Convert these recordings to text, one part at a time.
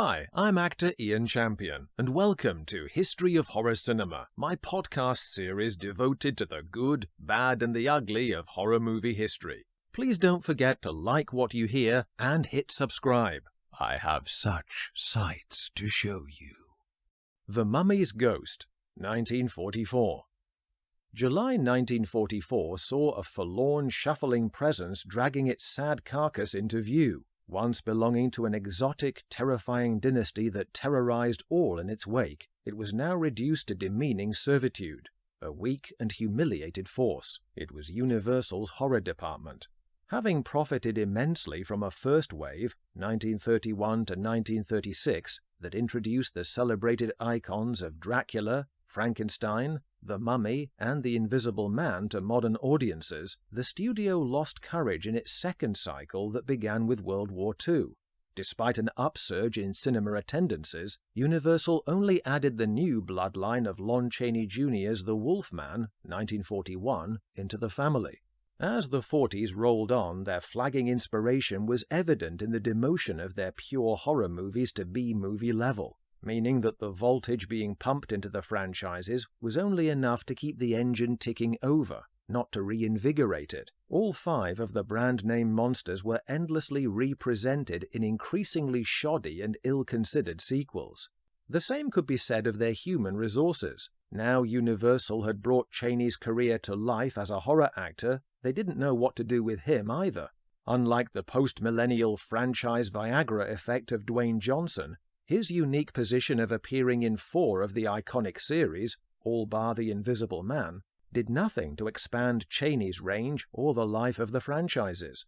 Hi, I'm actor Ian Champion, and welcome to History of Horror Cinema, my podcast series devoted to the good, bad, and the ugly of horror movie history. Please don't forget to like what you hear and hit subscribe. I have such sights to show you. The Mummy's Ghost, 1944. July 1944 saw a forlorn, shuffling presence dragging its sad carcass into view. Once belonging to an exotic, terrifying dynasty that terrorized all in its wake, it was now reduced to demeaning servitude, a weak and humiliated force. It was Universal's horror department. Having profited immensely from a first wave, 1931 to 1936, that introduced the celebrated icons of Dracula, Frankenstein, the Mummy, and the Invisible Man to modern audiences, the studio lost courage in its second cycle that began with World War II. Despite an upsurge in cinema attendances, Universal only added the new bloodline of Lon Chaney Jr.'s The Wolfman, 1941, into the family. As the 40s rolled on, their flagging inspiration was evident in the demotion of their pure horror movies to B-movie level, meaning that the voltage being pumped into the franchises was only enough to keep the engine ticking over, not to reinvigorate it. All 5 of the brand-name monsters were endlessly represented in increasingly shoddy and ill-considered sequels. The same could be said of their human resources. Now Universal had brought Chaney's career to life as a horror actor, they didn't know what to do with him either. Unlike the post-millennial franchise Viagra effect of Dwayne Johnson, his unique position of appearing in 4 of the iconic series, all bar the Invisible Man, did nothing to expand Chaney's range or the life of the franchises.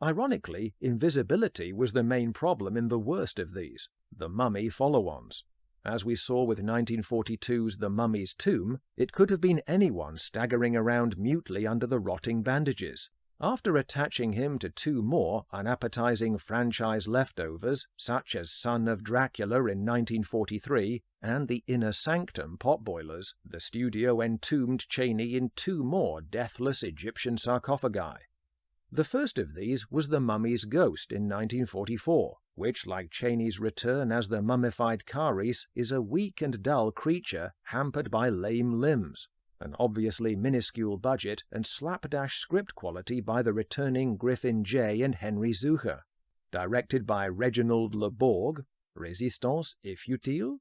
Ironically, invisibility was the main problem in the worst of these, the Mummy follow-ons. As we saw with 1942's The Mummy's Tomb, it could have been anyone staggering around mutely under the rotting bandages. After attaching him to 2 more unappetizing franchise leftovers, such as Son of Dracula in 1943 and The Inner Sanctum potboilers, the studio entombed Chaney in 2 more deathless Egyptian sarcophagi. The first of these was The Mummy's Ghost in 1944, which, like Chaney's return as the mummified Caris, is a weak and dull creature hampered by lame limbs. An obviously minuscule budget and slapdash script quality by the returning Griffin J. and Henry Zucker. Directed by Reginald Le Borg, Résistance est futile?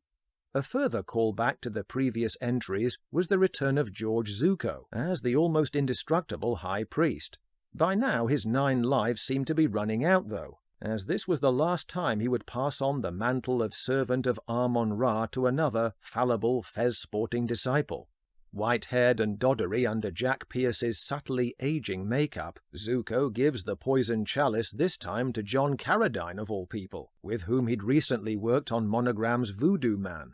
A further callback to the previous entries was the return of George Zucco as the almost indestructible High Priest. By now his 9 lives seemed to be running out though, as this was the last time he would pass on the mantle of servant of Amon-Ra to another fallible, fez-sporting disciple. White-haired and doddery under Jack Pierce's subtly aging makeup, Zucco gives the poison chalice this time to John Carradine of all people, with whom he'd recently worked on Monogram's Voodoo Man.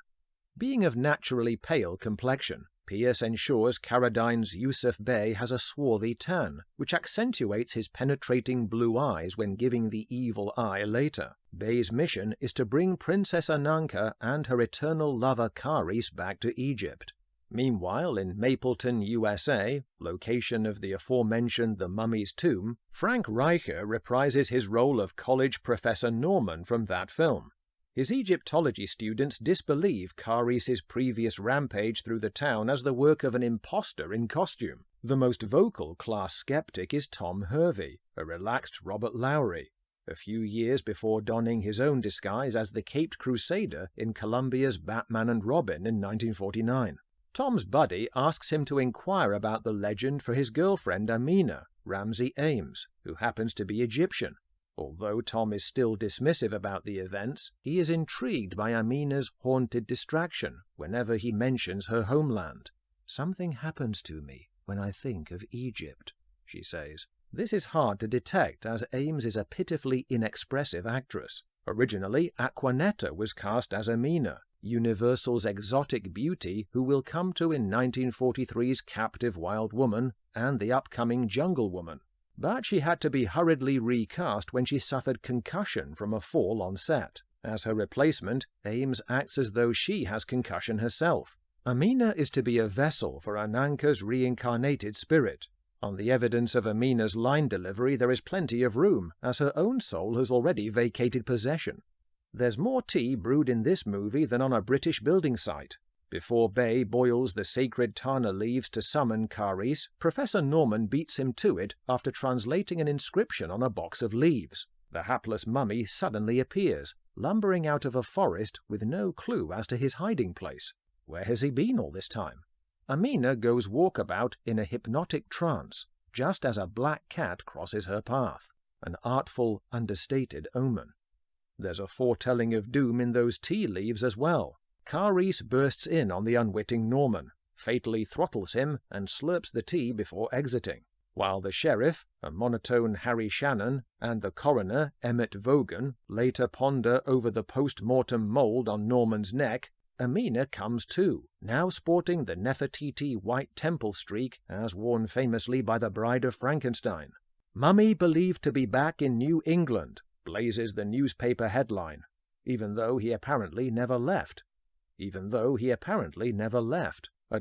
Being of naturally pale complexion, Pierce ensures Carradine's Yusuf Bey has a swarthy tan, which accentuates his penetrating blue eyes when giving the evil eye later. Bey's mission is to bring Princess Ananka and her eternal lover Caris back to Egypt. Meanwhile, in Mapleton, USA, location of the aforementioned The Mummy's Tomb, Frank Reicher reprises his role of college professor Norman from that film. His Egyptology students disbelieve Caris' previous rampage through the town as the work of an imposter in costume. The most vocal class skeptic is Tom Hervey, a relaxed Robert Lowry, a few years before donning his own disguise as the Caped Crusader in Columbia's Batman and Robin in 1949. Tom's buddy asks him to inquire about the legend for his girlfriend Amina, Ramsey Ames, who happens to be Egyptian. Although Tom is still dismissive about the events, he is intrigued by Amina's haunted distraction whenever he mentions her homeland. "Something happens to me when I think of Egypt," she says. This is hard to detect as Ames is a pitifully inexpressive actress. Originally, Aquanetta was cast as Amina, Universal's exotic beauty who we'll come to in 1943's Captive Wild Woman and the upcoming Jungle Woman. But she had to be hurriedly recast when she suffered concussion from a fall on set. As her replacement, Ames acts as though she has concussion herself. Amina is to be a vessel for Ananka's reincarnated spirit. On the evidence of Amina's line delivery there is plenty of room, as her own soul has already vacated possession. There's more tea brewed in this movie than on a British building site. Before Bay boils the sacred Tana leaves to summon Kharis, Professor Norman beats him to it after translating an inscription on a box of leaves. The hapless mummy suddenly appears, lumbering out of a forest with no clue as to his hiding place. Where has he been all this time? Amina goes walkabout in a hypnotic trance, just as a black cat crosses her path, an artful, understated omen. There's a foretelling of doom in those tea leaves as well. Kharis bursts in on the unwitting Norman, fatally throttles him and slurps the tea before exiting. While the sheriff, a monotone Harry Shannon, and the coroner, Emmett Vaughan, later ponder over the post-mortem mould on Norman's neck, Amina comes too, now sporting the Nefertiti white temple streak as worn famously by the Bride of Frankenstein. "Mummy believed to be back in New England," blazes the newspaper headline, even though he apparently never left. At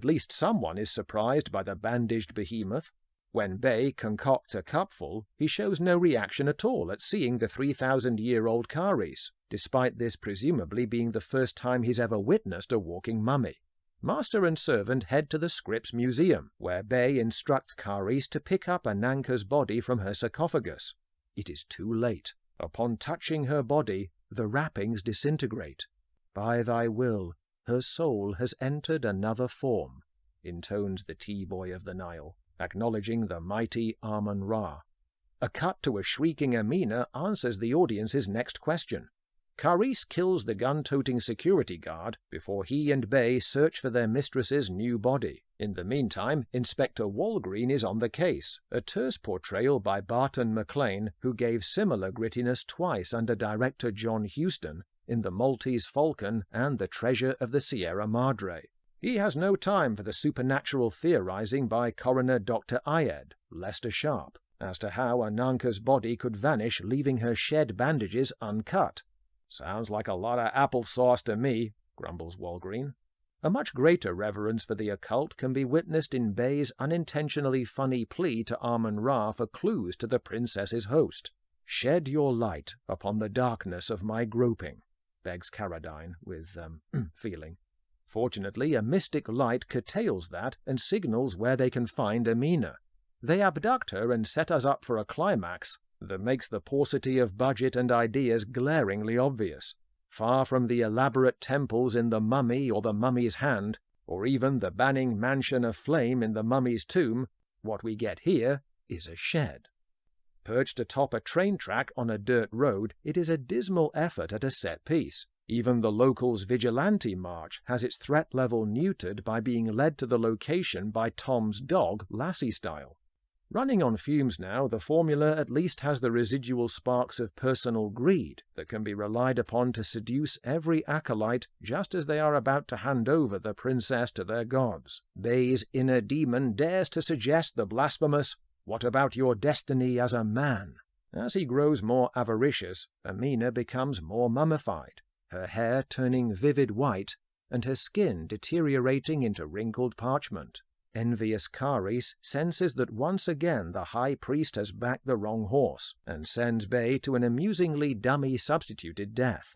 least someone is surprised by the bandaged behemoth. When Bay concocts a cupful, he shows no reaction at all at seeing the 3,000-year-old Kharis, despite this presumably being the first time he's ever witnessed a walking mummy. Master and servant head to the Scripps Museum, where Bay instructs Kharis to pick up Ananka's body from her sarcophagus. It is too late. Upon touching her body, the wrappings disintegrate. "By thy will, her soul has entered another form," intones the tea-boy of the Nile, acknowledging the mighty Amun-Ra. A cut to a shrieking Amina answers the audience's next question. Kharis kills the gun-toting security guard before he and Bay search for their mistress's new body. In the meantime, Inspector Walgreen is on the case, a terse portrayal by Barton McLean, who gave similar grittiness twice under director John Huston in The Maltese Falcon and The Treasure of the Sierra Madre. He has no time for the supernatural theorizing by Coroner Dr. Ayed, Lester Sharp, as to how Ananka's body could vanish leaving her shed bandages uncut. "Sounds like a lot of applesauce to me," grumbles Walgreen. A much greater reverence for the occult can be witnessed in Bay's unintentionally funny plea to Amun-Ra for clues to the princess's host. "Shed your light upon the darkness of my groping," begs Caradine with feeling. Fortunately, a mystic light curtails that and signals where they can find Amina. They abduct her and set us up for a climax that makes the paucity of budget and ideas glaringly obvious. Far from the elaborate temples in The Mummy or The Mummy's Hand, or even the banning mansion of flame in The Mummy's Tomb, what we get here is a shed. Perched atop a train track on a dirt road, it is a dismal effort at a set piece. Even the locals' vigilante march has its threat level neutered by being led to the location by Tom's dog, Lassie style. Running on fumes now, the formula at least has the residual sparks of personal greed that can be relied upon to seduce every acolyte just as they are about to hand over the princess to their gods. Bay's inner demon dares to suggest the blasphemous, "What about your destiny as a man?" As he grows more avaricious, Amina becomes more mummified, her hair turning vivid white and her skin deteriorating into wrinkled parchment. Envious Kharis senses that once again the high priest has backed the wrong horse, and sends Bay to an amusingly dummy substituted death.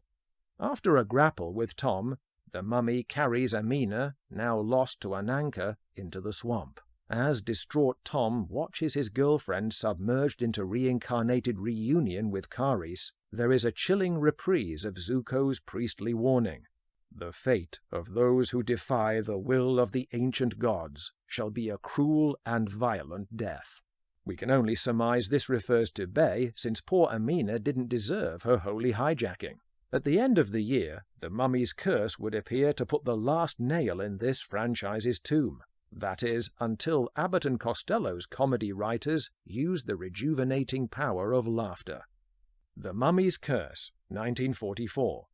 After a grapple with Tom, the mummy carries Amina, now lost to Ananka, into the swamp. As distraught Tom watches his girlfriend submerged into reincarnated reunion with Kharis, there is a chilling reprise of Zuko's priestly warning. "The fate of those who defy the will of the ancient gods shall be a cruel and violent death." We can only surmise this refers to Bay, since poor Amina didn't deserve her holy hijacking. At the end of the year, the mummy's curse would appear to put the last nail in this franchise's tomb. That is, until Abbott and Costello's comedy writers used the rejuvenating power of laughter. The Mummy's Curse, 1944.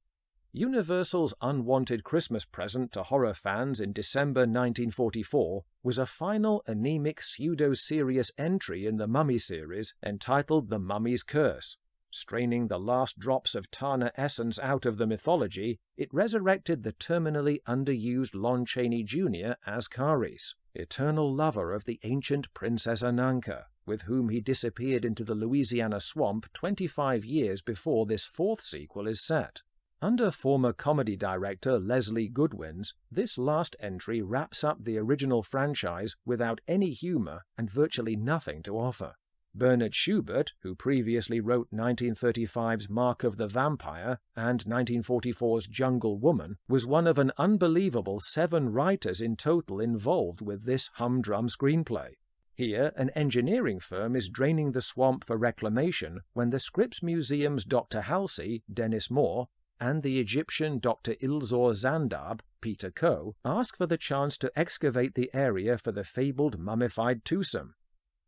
Universal's unwanted Christmas present to horror fans in December 1944 was a final anemic pseudo-serious entry in the Mummy series entitled The Mummy's Curse. Straining the last drops of Tana essence out of the mythology, it resurrected the terminally underused Lon Chaney Jr. as Kharis, eternal lover of the ancient Princess Ananka, with whom he disappeared into the Louisiana swamp 25 years before this fourth sequel is set. Under former comedy director Leslie Goodwin's, this last entry wraps up the original franchise without any humor and virtually nothing to offer. Bernard Schubert, who previously wrote 1935's Mark of the Vampire and 1944's Jungle Woman, was one of an unbelievable 7 writers in total involved with this humdrum screenplay. Here, an engineering firm is draining the swamp for reclamation when the Scripps Museum's Dr. Halsey, Dennis Moore, and the Egyptian Dr. Ilzor Zandab, Peter Coe, ask for the chance to excavate the area for the fabled mummified twosome.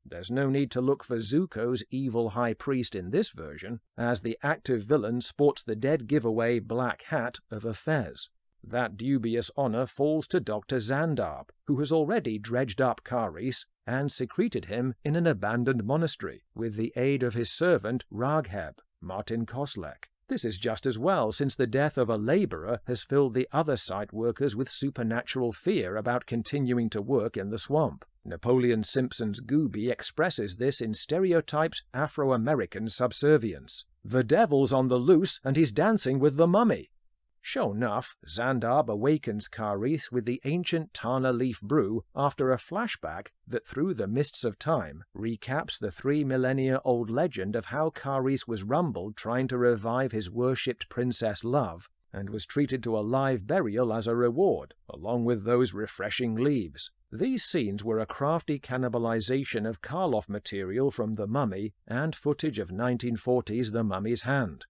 There's no need to look for Zuko's evil high priest in this version, as the active villain sports the dead giveaway black hat of a fez. That dubious honor falls to Dr. Zandab, who has already dredged up Kharis and secreted him in an abandoned monastery, with the aid of his servant Ragheb, Martin Koslek. This is just as well, since the death of a laborer has filled the other site workers with supernatural fear about continuing to work in the swamp. Napoleon Simpson's Gooby expresses this in stereotyped Afro-American subservience. "The devil's on the loose and he's dancing with the mummy." Sure enough, Zandab awakens Kharis with the ancient Tana leaf brew after a flashback that, through the mists of time, recaps the 3 millennia-old legend of how Kharis was rumbled trying to revive his worshipped princess love, and was treated to a live burial as a reward, along with those refreshing leaves. These scenes were a crafty cannibalization of Karloff material from The Mummy and footage of 1940's The Mummy's Hand.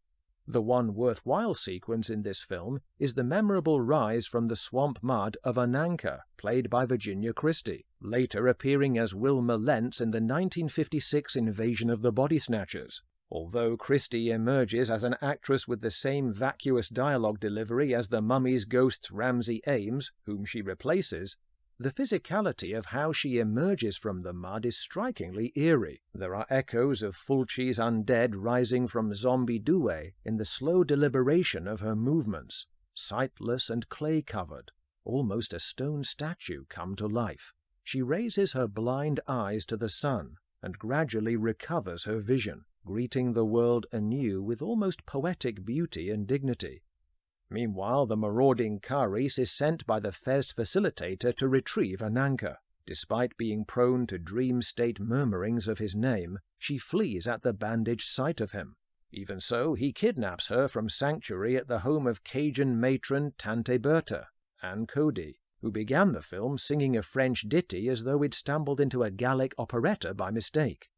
The one worthwhile sequence in this film is the memorable rise from the swamp mud of Ananka, played by Virginia Christie, later appearing as Wilma Lentz in the 1956 Invasion of the Body Snatchers. Although Christie emerges as an actress with the same vacuous dialogue delivery as the Mummy's ghost's Ramsay Ames, whom she replaces, the physicality of how she emerges from the mud is strikingly eerie. There are echoes of Fulci's undead rising from Zombie Due in the slow deliberation of her movements, sightless and clay-covered, almost a stone statue come to life. She raises her blind eyes to the sun and gradually recovers her vision, greeting the world anew with almost poetic beauty and dignity. Meanwhile, the marauding Kharis is sent by the Fezd facilitator to retrieve Ananka. Despite being prone to dream-state murmurings of his name, she flees at the bandaged sight of him. Even so, he kidnaps her from sanctuary at the home of Cajun matron Tante Bertha, Anne Cody, who began the film singing a French ditty as though he'd stumbled into a Gallic operetta by mistake.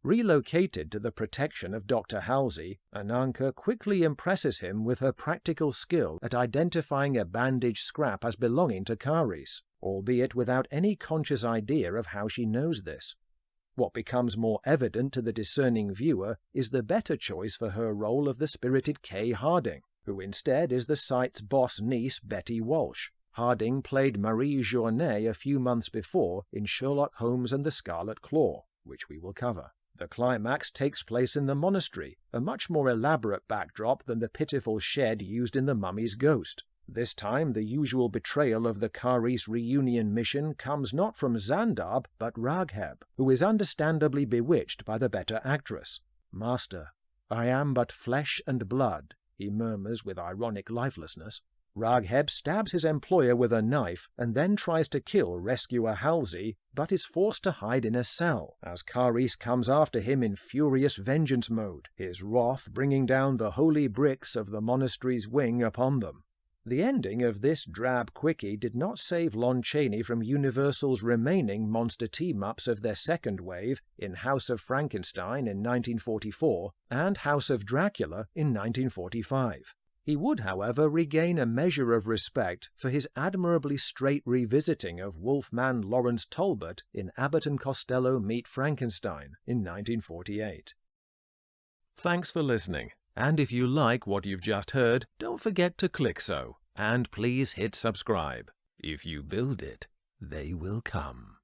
Relocated to the protection of Dr. Halsey, Ananka quickly impresses him with her practical skill at identifying a bandaged scrap as belonging to Kharis, albeit without any conscious idea of how she knows this. What becomes more evident to the discerning viewer is the better choice for her role of the spirited Kay Harding, who instead is the site's boss niece Betty Walsh. Harding played Marie Journet a few months before in Sherlock Holmes and the Scarlet Claw, which we will cover. The climax takes place in the monastery, a much more elaborate backdrop than the pitiful shed used in The Mummy's Ghost. This time, the usual betrayal of the Kharis reunion mission comes not from Zandab, but Ragheb, who is understandably bewitched by the better actress. "Master, I am but flesh and blood," he murmurs with ironic lifelessness. Ragheb stabs his employer with a knife and then tries to kill rescuer Halsey, but is forced to hide in a cell, as Kharis comes after him in furious vengeance mode, his wrath bringing down the holy bricks of the monastery's wing upon them. The ending of this drab quickie did not save Lon Chaney from Universal's remaining monster team-ups of their second wave in House of Frankenstein in 1944 and House of Dracula in 1945. He would, however, regain a measure of respect for his admirably straight revisiting of Wolfman Lawrence Talbot in Abbott and Costello Meet Frankenstein in 1948. Thanks for listening, and if you like what you've just heard, don't forget to click so, and please hit subscribe. If you build it, they will come.